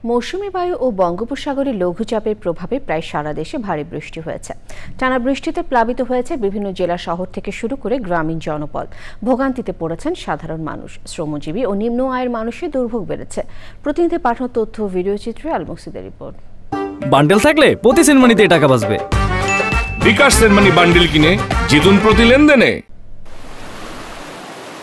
মৌসুমী বায়ু ও বঙ্গোপসাগরে লঘুচাপের প্রভাবে প্রায় সারা দেশে ভারী বৃষ্টি হয়েছে। টানা বৃষ্টিতে প্লাবিত হয়েছে বিভিন্ন জেলা শহর থেকে শুরু করে গ্রামীণ জনপদ। ভোগান্তিতে পড়েছেন সাধারণ মানুষ, শ্রমজীবী ও নিম্ন আয়ের মানুষের দুর্ভোগ বেড়েছে। প্রতিনিধি পাঠানো তথ্য ও ভিডিও চিত্রে আলমুকসিদের রিপোর্ট। বান্ডেল থাকলে প্রতি সেনমানিতে টাকা বাঁচবে। বিকাশ সেনমানি বান্ডেল কিনে জিতুন প্রতি লেনদেনে।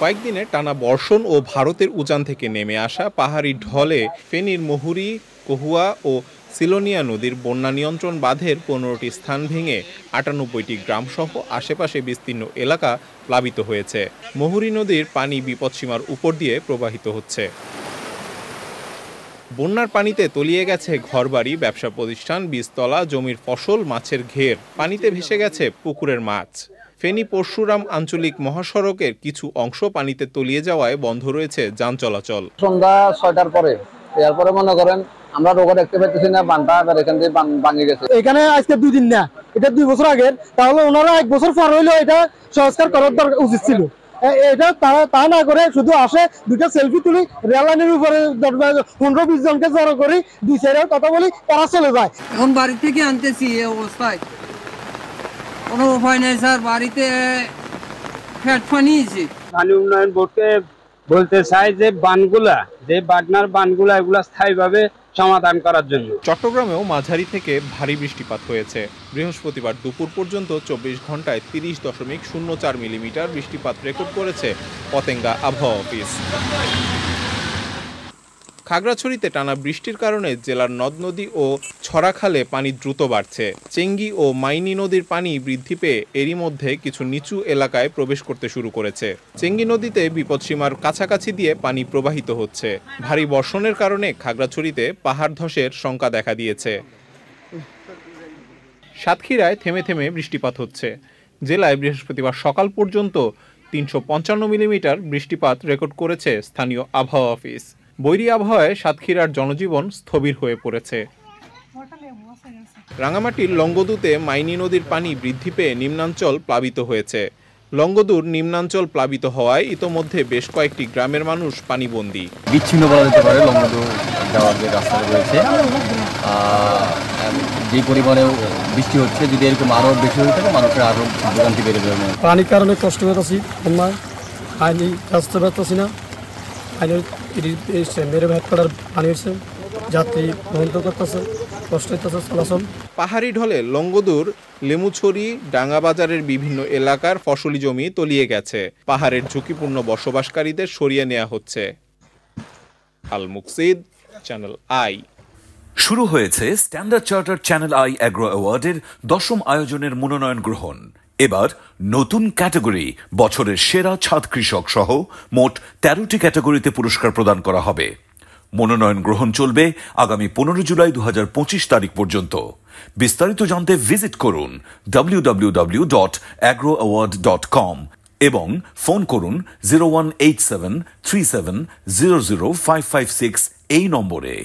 কয়েকদিনে টানা বর্ষণ ও ভারতের উজান থেকে নেমে আসা পাহাড়ি ঢলে ফেনীর মহুরী, কহুয়া ও সিলোনিয়া নদীর বন্যা নিয়ন্ত্রণ বাঁধের 15টি স্থান ভেঙে 98টি গ্রামসহ আশেপাশে বিস্তীর্ণ এলাকা প্লাবিত হয়েছে। মহুরী নদীর পানি বিপদসীমার উপর দিয়ে প্রবাহিত হচ্ছে। বন্যার পানিতে তলিয়ে গেছে ঘরবাড়ি, ব্যবসা প্রতিষ্ঠান, বীজতলা, জমির ফসল, মাছের ঘের। পানিতে ভেসে গেছে পুকুরের মাছ। ফেনী পরশুরাম আঞ্চলিক মহাসড়কের কিছু অংশ পানিতে তলিয়ে যাওয়ায় বন্ধ রয়েছে যান চলাচল। সন্ধ্যা 6টার পরে এরপরে মনে করেন আমরা রোগা দেখতে পাচ্ছি না, বানটা এখান থেকে ভাঙে গেছে। এখানে আজকে 2 দিন না, এটা 2 বছর আগের, তাহলে ওনারা 1 বছর পর হইলেও এটা সংস্কার করার দরকার উচিত ছিল। এটা তা না করে শুধু আসে, দুটো সেলফি তুলি, রেল লাইনের উপরে 15-20 জনকে জড়ো করি, 2-4 কথা বলি, তারা চলে যায়। এখন বাড়ি থেকে আনতেছি এই অবস্থায় কোনো উপায় নেই স্যার, বাড়িতে ফ্যাট ফানিয়েছি। পানি উন্নয়ন বোর্ডকে বলতে চাই যে বাগনার বানগুলা এগুলা স্থায়ীভাবে সমাধান করার জন্য। চট্টগ্রামেও মাঝারি থেকে ভারী বৃষ্টিপাত হয়েছে। বৃহস্পতিবার দুপুর পর্যন্ত 24 ঘন্টায় 30.04 মিলিমিটার বৃষ্টিপাত রেকর্ড করেছে পতেঙ্গা আবহাওয়া অফিস। খাগড়াছড়িতে টানা বৃষ্টির কারণে জেলার নদ নদী ও ছড়াখালে পানি দ্রুত বাড়ছে। চেঙ্গি ও মাইনি নদীর পানি বৃদ্ধি পেয়ে এরই মধ্যে কিছু নিচু এলাকায় প্রবেশ করতে শুরু করেছে। চেঙ্গি নদীতে বিপদসীমার কাছাকাছি দিয়ে পানি প্রবাহিত হচ্ছে। ভারী বর্ষণের কারণে খাগড়াছড়িতে পাহাড় ধসের শঙ্কা দেখা দিয়েছে। সাতক্ষীরায় থেমে থেমে বৃষ্টিপাত হচ্ছে। জেলায় বৃহস্পতিবার সকাল পর্যন্ত 355 মিলিমিটার বৃষ্টিপাত রেকর্ড করেছে স্থানীয় আবহাওয়া অফিস। বৈরী আবহাওয়ায় সাতক্ষীরার জনজীবন স্থবির হয়ে পড়েছে। রাঙামাটির লংগদুতে মাইনি নদীর পানি বৃদ্ধি পেয়ে নিম্নাঞ্চল প্লাবিত হয়েছে। লংগদুর নিম্নাঞ্চল প্লাবিত হওয়ায় ইতোমধ্যে বেশ কয়েকটি গ্রামের মানুষ পানিবন্দী। বিচ্ছিন্ন বলা যেতে পারে লংগদুর যাওয়ার যে রাস্তাটা রয়েছে, যে পরিমাণে বৃষ্টি হচ্ছে, যদি এরকম আরও বেশি হয়ে থাকে মানুষের আরও ভোগান্তি বেড়ে যাবে। পানির কারণে কষ্ট পেতেছি, পানি রাস্তা পাচ্ছি না, মেরে ভেদ করার পানি হচ্ছে, যাত্রী বন্ধ করতেছে, কষ্ট হইতেছে চলাচল। পাহাড়ি ঢলে লংগদুর, লেমুছড়ি, ডাঙ্গাবাজারের বিভিন্ন এলাকার ফসলি জমি তলিয়ে গেছে। পাহাড়ের ঝুঁকিপূর্ণ বসবাসকারীদের সরিয়ে নেওয়া হচ্ছে। Al Muksid, channel I. শুরু হয়েছে standard charter channel I agro অ্যাওয়ার্ডের 10ম আয়োজনের মনোনয়ন গ্রহণ। এবার নতুন ক্যাটাগরি বছরের সেরা ছাদ কৃষক সহ মোট 13টি ক্যাটাগরিতে পুরস্কার প্রদান করা হবে। মনোনয়ন গ্রহণ চলবে আগামী 15 জুলাই 2025 তারিখ পর্যন্ত। বিস্তারিত জানতে ভিজিট করুন www.agroaward.com এবং ফোন করুন 018737000556 এই নম্বরে।